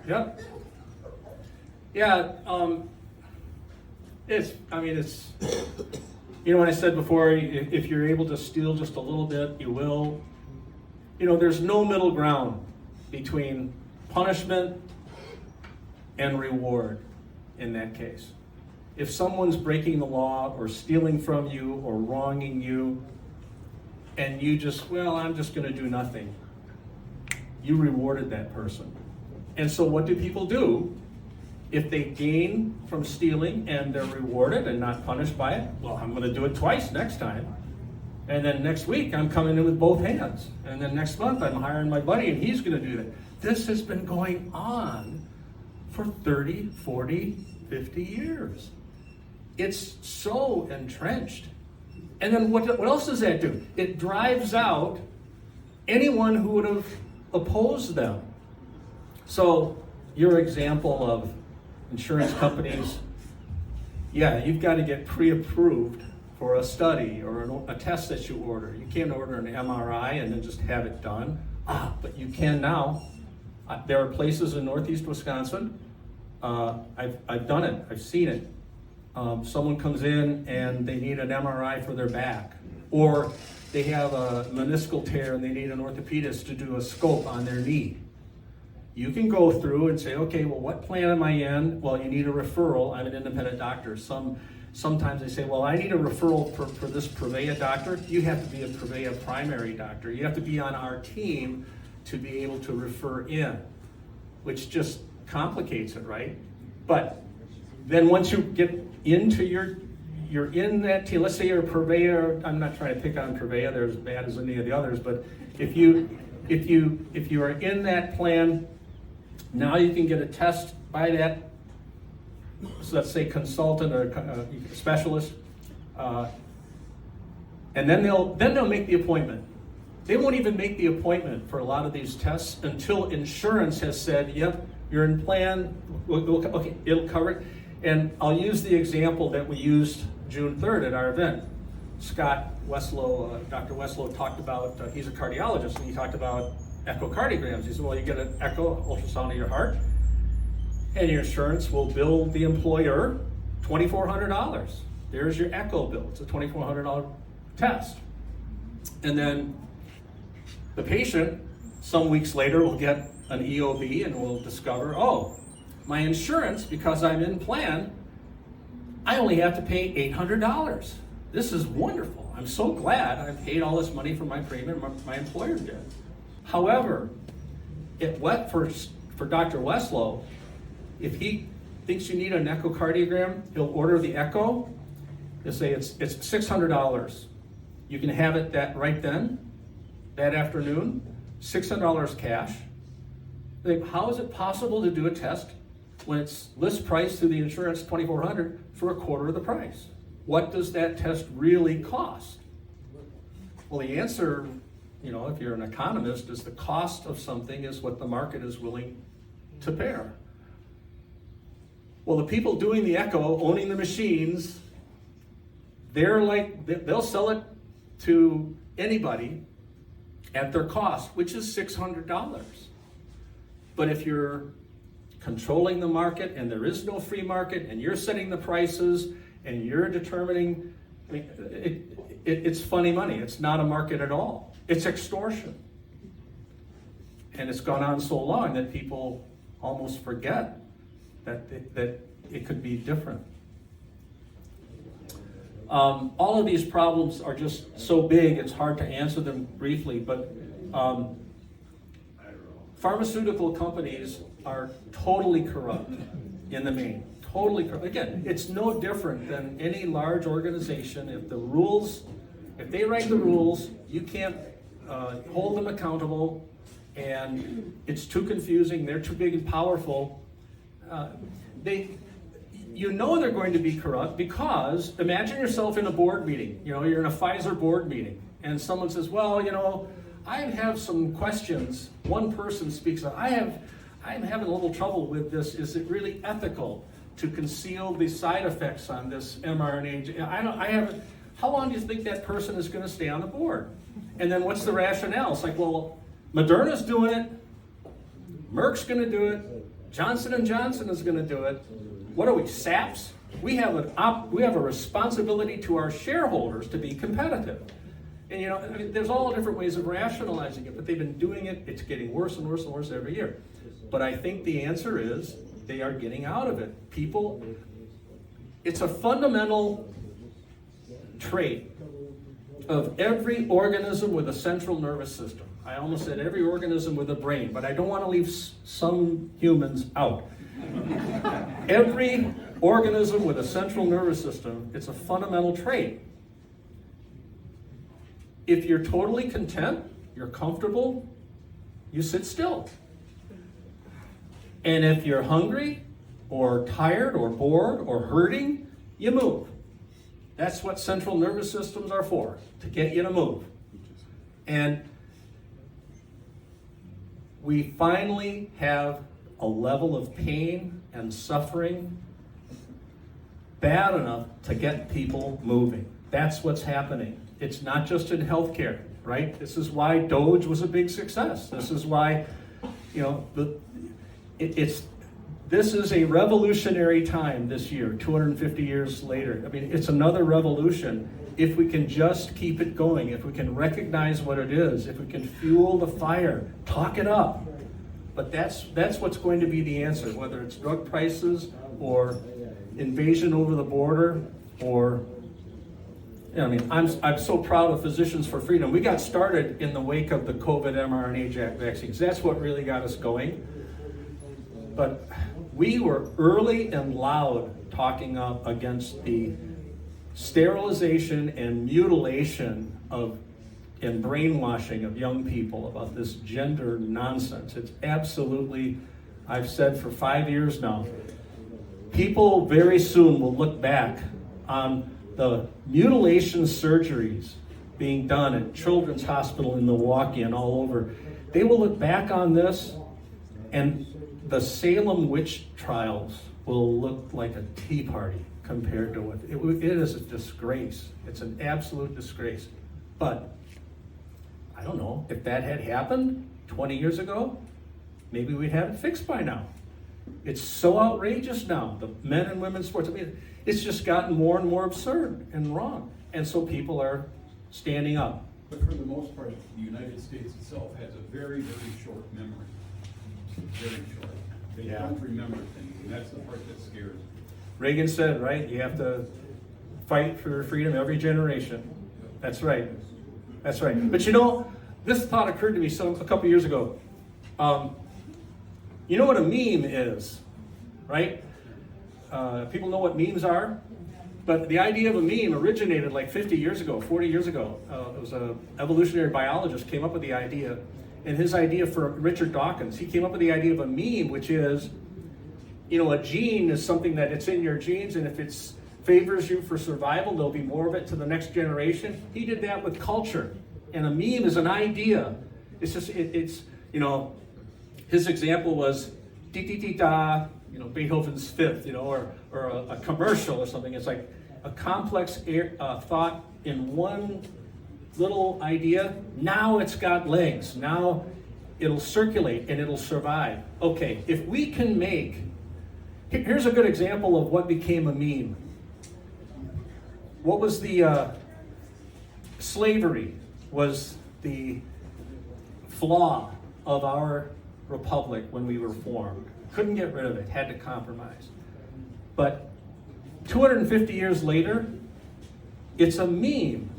Yep. Yeah, it's, when I said before, if you're able to steal just a little bit, you will. There's no middle ground between punishment and reward in that case. If someone's breaking the law or stealing from you or wronging you, and you just, I'm just gonna do nothing, you rewarded that person. And so what do people do? If they gain from stealing and they're rewarded and not punished by it, I'm gonna do it twice next time. And then next week, I'm coming in with both hands. And then next month, I'm hiring my buddy and he's gonna do that. This has been going on for 30, 40, 50 years. It's so entrenched. And then what else does that do? It drives out anyone who would have opposed them. So your example of insurance companies, you've got to get pre-approved for a study or a test that you order. You can't order an MRI and then just have it done. But you can now. There are places in Northeast Wisconsin, I've done it, I've seen it. Someone comes in and they need an MRI for their back, or they have a meniscal tear and they need an orthopedist to do a scope on their knee. You can go through and say, okay, what plan am I in? You need a referral. I'm an independent doctor. Sometimes they say, I need a referral for this Prevea doctor. You have to be a Prevea primary doctor. You have to be on our team to be able to refer in, which just complicates it, right? But then once you get into you're in that team, let's say you're a Prevea, I'm not trying to pick on Prevea, they're as bad as any of the others, but if you are in that plan, now you can get a test by that, so let's say consultant or specialist, and then they'll make the appointment. They won't even make the appointment for a lot of these tests until insurance has said, yep, you're in plan, okay, it'll cover it. And I'll use the example that we used June 3rd at our event. Scott Weslow, Dr. Weslow talked about, he's a cardiologist, and he talked about echocardiograms. He said, you get an echo, ultrasound of your heart, and your insurance will bill the employer $2,400. There's your echo bill. It's a $2,400 test. And then the patient, some weeks later, will get an EOB and will discover, my insurance, because I'm in plan, I only have to pay $800. This is wonderful. I'm so glad I paid all this money for my premium my employer did. However, for Dr. Weslow, if he thinks you need an echocardiogram, he'll order the echo. He'll say it's $600. You can have it right then, that afternoon, $600 cash. How is it possible to do a test when it's list price through the insurance $2,400 for a quarter of the price? What does that test really cost? Well, the answer, if you're an economist, is the cost of something is what the market is willing to bear. Well, the people doing the echo, owning the machines, they'll sell it to anybody at their cost, which is $600. But if you're controlling the market and there is no free market and you're setting the prices and you're determining, it's funny money. It's not a market at all. It's extortion. And it's gone on so long that people almost forget that it could be different. All of these problems are just so big, it's hard to answer them briefly, but pharmaceutical companies are totally corrupt in the main. Totally corrupt. Again, it's no different than any large organization. If they write the rules, you can't hold them accountable, and it's too confusing, they're too big and powerful. They're going to be corrupt because imagine yourself in a board meeting. You're in a Pfizer board meeting, and someone says, I have some questions. One person speaks up. I'm having a little trouble with this. Is it really ethical to conceal the side effects on this mRNA? How long do you think that person is going to stay on the board? And then what's the rationale? It's like, Moderna's doing it. Merck's going to do it. Johnson & Johnson is going to do it. What are we, saps? We have a responsibility to our shareholders to be competitive. And you know, I mean, there's all different ways of rationalizing it, but they've been doing it. It's getting worse and worse and worse every year. But I think the answer is they are getting out of it. People, it's a fundamental trait of every organism with a central nervous system. I almost said every organism with a brain, but I don't want to leave some humans out. Every organism with a central nervous system, it's a fundamental trait. If you're totally content, you're comfortable, you sit still. And if you're hungry or tired or bored or hurting, you move. That's what central nervous systems are for, to get you to move. And we finally have a level of pain and suffering bad enough to get people moving. That's what's happening. It's not just in healthcare, right? This is why Doge was a big success. This is why, you know, this is a revolutionary time this year, 250 years later. I mean, it's another revolution if we can just keep it going, if we can recognize what it is, if we can fuel the fire, talk it up. But that's what's going to be the answer, whether it's drug prices or invasion over the border or, you know, I mean, I'm so proud of Physicians for Freedom. We got started in the wake of the COVID mRNA vaccines. That's what really got us going. But we were early and loud talking up against the sterilization and mutilation of and brainwashing of young people about this gender nonsense. It's absolutely, I've said for 5 years now, people very soon will look back on the mutilation surgeries being done at Children's Hospital in Milwaukee and all over. They will look back on this, and the Salem witch trials will look like a tea party compared to what it is. A disgrace. It's an absolute disgrace. But I don't know, if that had happened 20 years ago, maybe we'd have it fixed by now. It's so outrageous now, the men and women's sports. I mean, it's just gotten more and more absurd and wrong. And so people are standing up. But for the most part, the United States itself has a very, very short memory. Very short. They don't remember things, and that's the part that scares me. Reagan said, right, you have to fight for freedom every generation. That's right. That's right. But you know, this thought occurred to me a couple years ago. You know what a meme is, right? People know what memes are, but the idea of a meme originated like 50 years ago, 40 years ago. It was an evolutionary biologist came up with the idea, and his idea for Richard Dawkins, he came up with the idea of a meme, which is, you know, a gene is something that it's in your genes, and if it favors you for survival, there'll be more of it to the next generation. He did that with culture, and a meme is an idea. It's just, it's you know, his example was dee-dee-dee-da, you know, Beethoven's Fifth, you know, or a commercial or something. It's like a complex thought in one little idea. Now it's got legs. Now it'll circulate and it'll survive. Okay, if we can make, here's a good example of what became a meme. What was the, slavery was the flaw of our republic when we were formed. Couldn't get rid of it, had to compromise. But 250 years later, it's a meme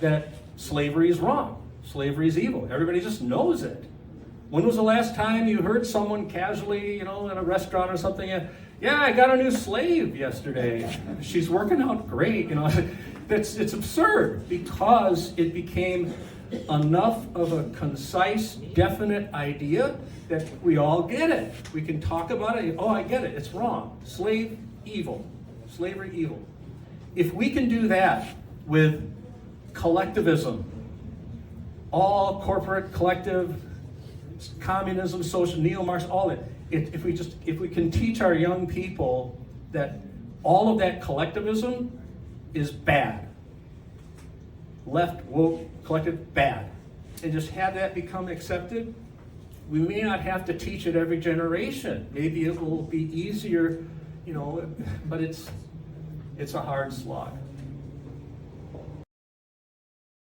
that slavery is wrong. Slavery is evil. Everybody just knows it. When was the last time you heard someone casually, you know, in a restaurant or something, yeah, I got a new slave yesterday. She's working out great, you know. It's absurd because it became enough of a concise, definite idea that we all get it. We can talk about it. Oh, I get it. It's wrong. Slave, evil. Slavery, evil. If we can do that with collectivism, all corporate, collective, communism, social, neo-Marx, all that. If we can teach our young people that all of that collectivism is bad, left, woke, collective, bad, and just have that become accepted, We may not have to teach it every generation. Maybe it will be easier, but it's a hard slog.